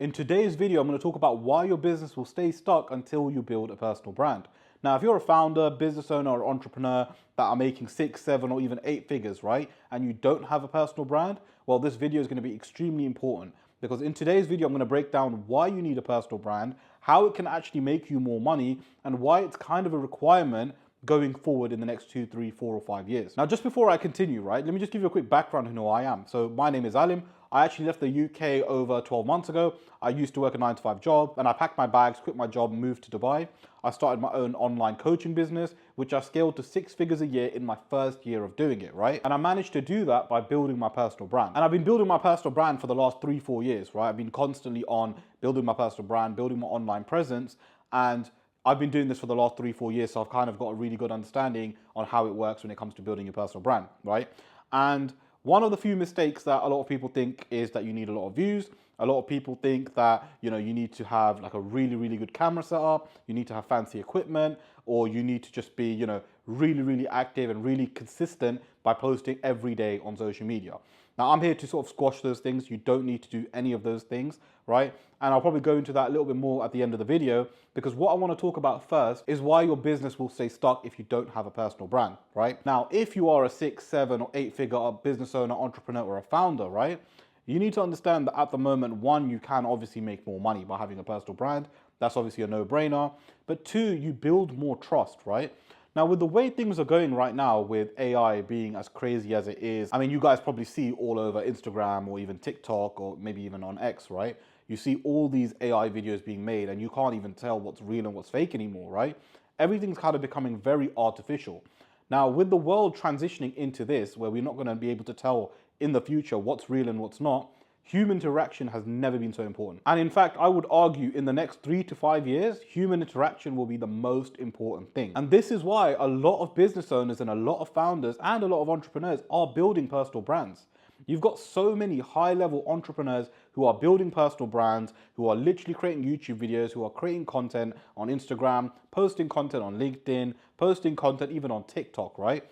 In today's video, I'm going to talk about why your business will stay stuck until you build a personal brand. Now, if you're a founder, business owner, or entrepreneur that are making 6, 7, or even 8 figures, right, and you don't have a personal brand, well, this video is going to be extremely important because in today's video, I'm going to break down why you need a personal brand, how it can actually make you more money, and why it's kind of a requirement going forward in the next 2, 3, 4, or 5 years. Now, just before I continue, right, let me just give you a quick background on who I am. So my name is Alim. I actually left the UK over 12 months ago. I used to work a 9-to-5 job and I packed my bags, quit my job, moved to Dubai. I started my own online coaching business, which I scaled to 6 figures a year in my first year of doing it, right? And I managed to do that by building my personal brand. And I've been building my personal brand for the last 3, 4 years, right? I've been constantly on building my personal brand, building my online presence, and I've been doing this for the last 3, 4 years, so I've kind of got a really good understanding on how it works when it comes to building your personal brand, right? And one of the few mistakes that a lot of people think is that you need a lot of views. A lot of people think that, you need to have like a really, really good camera setup, you need to have fancy equipment, or you need to just be, really, really active and really consistent by posting every day on social media. Now, I'm here to sort of squash those things. You don't need to do any of those things, right? And I'll probably go into that a little bit more at the end of the video, because what I want to talk about first is why your business will stay stuck if you don't have a personal brand, right? Now, if you are a 6, 7, or 8 figure business owner, entrepreneur, or a founder, right? You need to understand that at the moment, one, you can obviously make more money by having a personal brand. That's obviously a no-brainer. But two, you build more trust, right? Now, with the way things are going right now, with AI being as crazy as it is, I mean, you guys probably see all over Instagram or even TikTok or maybe even on X, right? You see all these AI videos being made and you can't even tell what's real and what's fake anymore, right? Everything's kind of becoming very artificial. Now, with the world transitioning into this, where we're not going to be able to tell in the future what's real and what's not, human interaction has never been so important. And in fact, I would argue in the next 3 to 5 years, human interaction will be the most important thing. And this is why a lot of business owners and a lot of founders and a lot of entrepreneurs are building personal brands. You've got so many high-level entrepreneurs who are building personal brands, who are literally creating YouTube videos, who are creating content on Instagram, posting content on LinkedIn, posting content even on TikTok, right?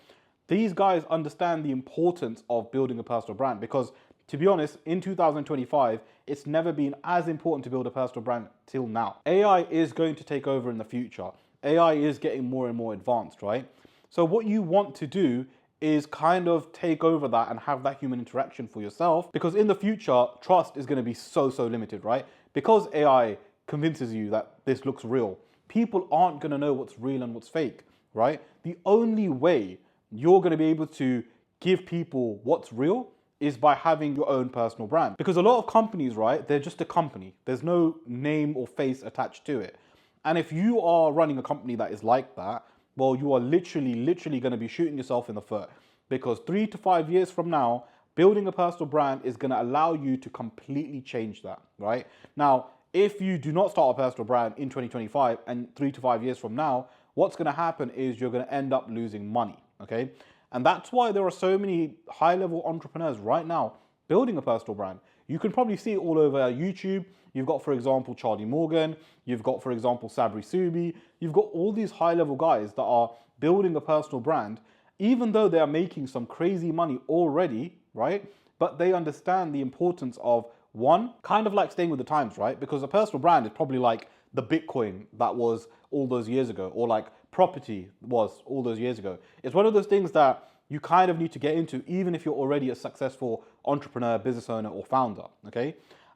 These guys understand the importance of building a personal brand because, to be honest, in 2025, it's never been as important to build a personal brand till now. AI is going to take over in the future. AI is getting more and more advanced, right? So what you want to do is kind of take over that and have that human interaction for yourself, because in the future, trust is going to be so limited, right? Because AI convinces you that this looks real, people aren't going to know what's real and what's fake, right? The only way you're going to be able to give people what's real is by having your own personal brand. Because a lot of companies, right, they're just a company. There's no name or face attached to it. And if you are running a company that is like that, well, you are literally going to be shooting yourself in the foot, because 3 to 5 years from now, building a personal brand is going to allow you to completely change that, right? Now, if you do not start a personal brand in 2025 and 3 to 5 years from now, what's going to happen is you're going to end up losing money, okay? And that's why there are so many high-level entrepreneurs right now building a personal brand. You can probably see it all over YouTube. You've got, for example, Charlie Morgan. You've got, for example, Sabri Subi. You've got all these high-level guys that are building a personal brand, even though they are making some crazy money already, right? But they understand the importance of, one, kind of like staying with the times, right? Because a personal brand is probably like the Bitcoin that was all those years ago, or like property was all those years ago. It's one of those things that you kind of need to get into, even if you're already a successful entrepreneur, business owner, or founder, okay?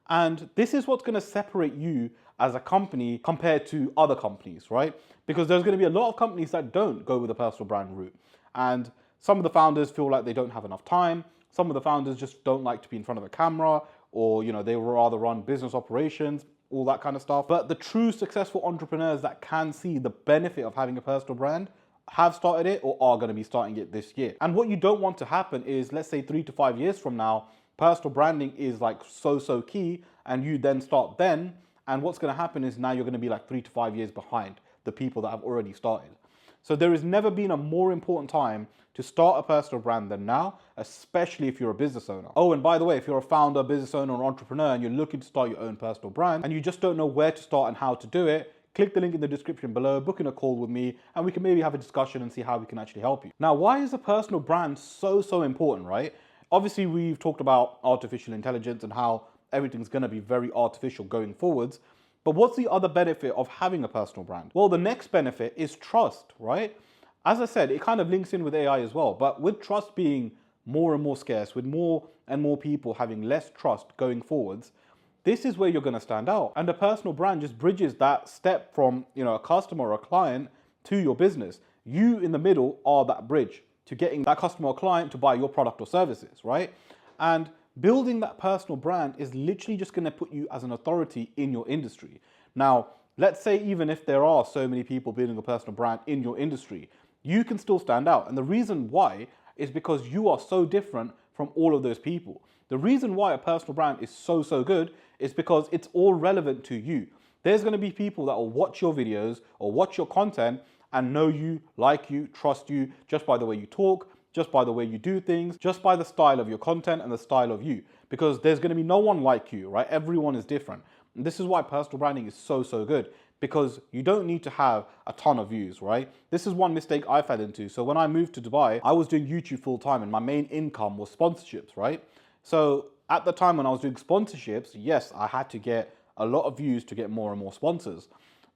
And this is what's going to separate you as a company compared to other companies, right? Because there's going to be a lot of companies that don't go with a personal brand route. And some of the founders feel like they don't have enough time. Some of the founders just don't like to be in front of a camera, or, they would rather run business operations, all that kind of stuff. But the true successful entrepreneurs that can see the benefit of having a personal brand have started it or are going to be starting it this year. And what you don't want to happen is, let's say 3 to 5 years from now, personal branding is like so key, and you then start then, and what's going to happen is now you're going to be like 3 to 5 years behind the people that have already started. So there has never been a more important time to start a personal brand than now, especially if you're a business owner. Oh, and by the way, if you're a founder, business owner, or entrepreneur, and you're looking to start your own personal brand, and you just don't know where to start and how to do it, click the link in the description below, book in a call with me, and we can maybe have a discussion and see how we can actually help you. Now, why is a personal brand so important, right? Obviously, we've talked about artificial intelligence and how everything's going to be very artificial going forwards. But what's the other benefit of having a personal brand? Well, the next benefit is trust, right? As I said, it kind of links in with AI as well, but with trust being more and more scarce, with more and more people having less trust going forwards, this is where you're going to stand out. And a personal brand just bridges that step from, a customer or a client to your business. You in the middle are that bridge to getting that customer or client to buy your product or services, right? And building that personal brand is literally just going to put you as an authority in your industry. Now, let's say even if there are so many people building a personal brand in your industry, you can still stand out. And the reason why is because you are so different from all of those people. The reason why a personal brand is so good is because it's all relevant to you. There's going to be people that will watch your videos or watch your content and know you, like you, trust you, just by the way you talk, just by the way you do things, just by the style of your content and the style of you. Because there's going to be no one like you, right? Everyone is different. And this is why personal branding is so good, because you don't need to have a ton of views, right? This is one mistake I fell into. So when I moved to Dubai, I was doing YouTube full time and my main income was sponsorships, right? So at the time when I was doing sponsorships, yes, I had to get a lot of views to get more and more sponsors.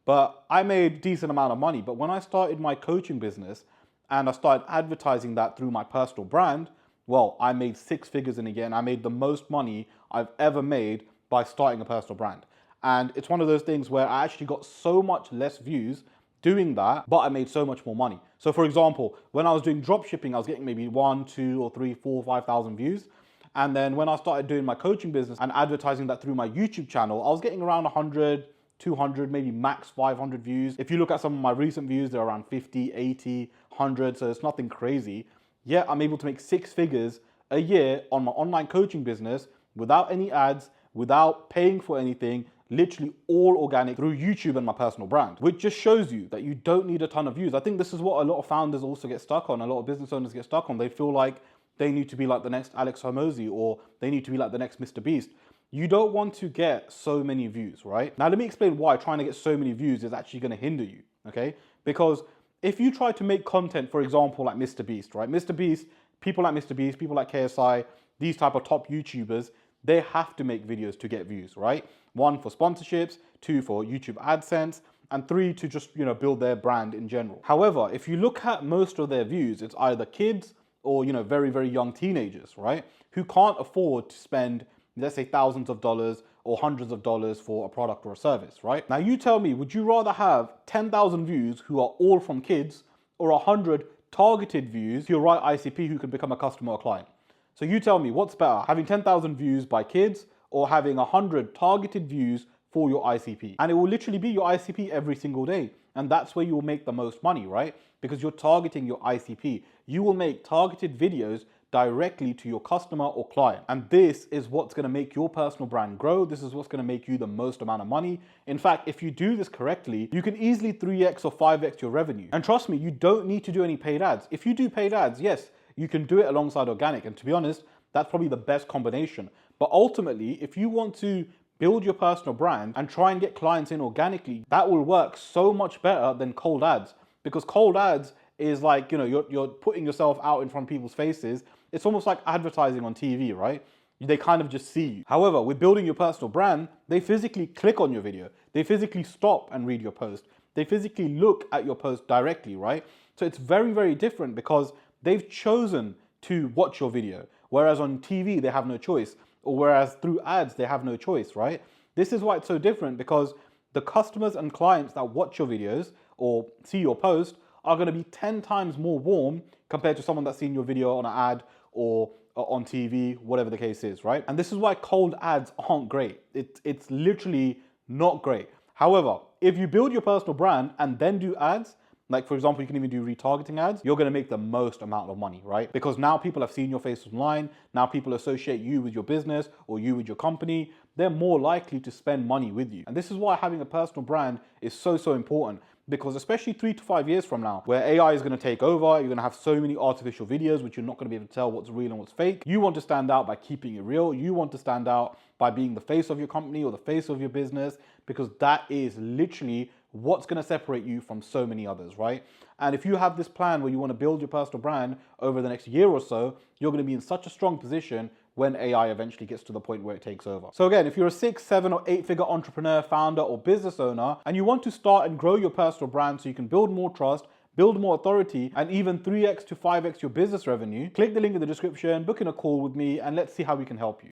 But I made a decent amount of money. But when I started my coaching business and I started advertising that through my personal brand, well, I made 6 figures in a year and I made the most money I've ever made by starting a personal brand. And it's one of those things where I actually got so much less views doing that, but I made so much more money. So for example, when I was doing drop shipping, I was getting maybe 1, 2 or 3, 4, 5,000 views. And then when I started doing my coaching business and advertising that through my YouTube channel, I was getting around 100, 200, maybe max 500 views. If you look at some of my recent views, they're around 50, 80, 100, so it's nothing crazy. Yet I'm able to make 6 figures a year on my online coaching business without any ads, without paying for anything, literally all organic through YouTube and my personal brand, which just shows you that you don't need a ton of views. I think this is what a lot of founders also get stuck on, a lot of business owners get stuck on. They feel like they need to be like the next Alex Hormozi or they need to be like the next Mr. Beast. You don't want to get so many views, right? Now, let me explain why trying to get so many views is actually going to hinder you, okay? Because if you try to make content, for example, like Mr. Beast, right? Mr. Beast, people like Mr. Beast, people like KSI, these type of top YouTubers, they have to make videos to get views, right? 1 for sponsorships, 2 for YouTube AdSense, and 3 to just, build their brand in general. However, if you look at most of their views, it's either kids or, very, very young teenagers, right? Who can't afford to spend, let's say, thousands of dollars or hundreds of dollars for a product or a service, right? Now you tell me, would you rather have 10,000 views who are all from kids or 100 targeted views who are right ICP who can become a customer or client? So you tell me, what's better, having 10,000 views by kids or having 100 targeted views for your ICP? And it will literally be your ICP every single day. And that's where you will make the most money, right? Because you're targeting your ICP. You will make targeted videos directly to your customer or client. And this is what's going to make your personal brand grow. This is what's going to make you the most amount of money. In fact, if you do this correctly, you can easily 3x or 5x your revenue. And trust me, you don't need to do any paid ads. If you do paid ads, yes, you can do it alongside organic. And to be honest, that's probably the best combination. But ultimately, if you want to build your personal brand and try and get clients in organically, that will work so much better than cold ads. Because cold ads is like, you're putting yourself out in front of people's faces. It's almost like advertising on TV, right? They kind of just see you. However, with building your personal brand, they physically click on your video. They physically stop and read your post. They physically look at your post directly, right? So it's very, very different because they've chosen to watch your video. Whereas on TV, they have no choice. Or whereas through ads, they have no choice, right? This is why it's so different, because the customers and clients that watch your videos or see your post are going to be 10 times more warm compared to someone that's seen your video on an ad or on TV, whatever the case is, right? And this is why cold ads aren't great. It's literally not great. However, if you build your personal brand and then do ads, like for example, you can even do retargeting ads, you're gonna make the most amount of money, right? Because now people have seen your face online, now people associate you with your business or you with your company, they're more likely to spend money with you. And this is why having a personal brand is so important. Because especially 3 to 5 years from now, where AI is going to take over, you're going to have so many artificial videos, which you're not going to be able to tell what's real and what's fake. You want to stand out by keeping it real. You want to stand out by being the face of your company or the face of your business, because that is literally what's going to separate you from so many others, right? And if you have this plan where you want to build your personal brand over the next year or so, you're going to be in such a strong position when AI eventually gets to the point where it takes over. So again, if you're a 6, 7, or 8-figure entrepreneur, founder, or business owner, and you want to start and grow your personal brand so you can build more trust, build more authority, and even 3x to 5x your business revenue, click the link in the description, book in a call with me, and let's see how we can help you.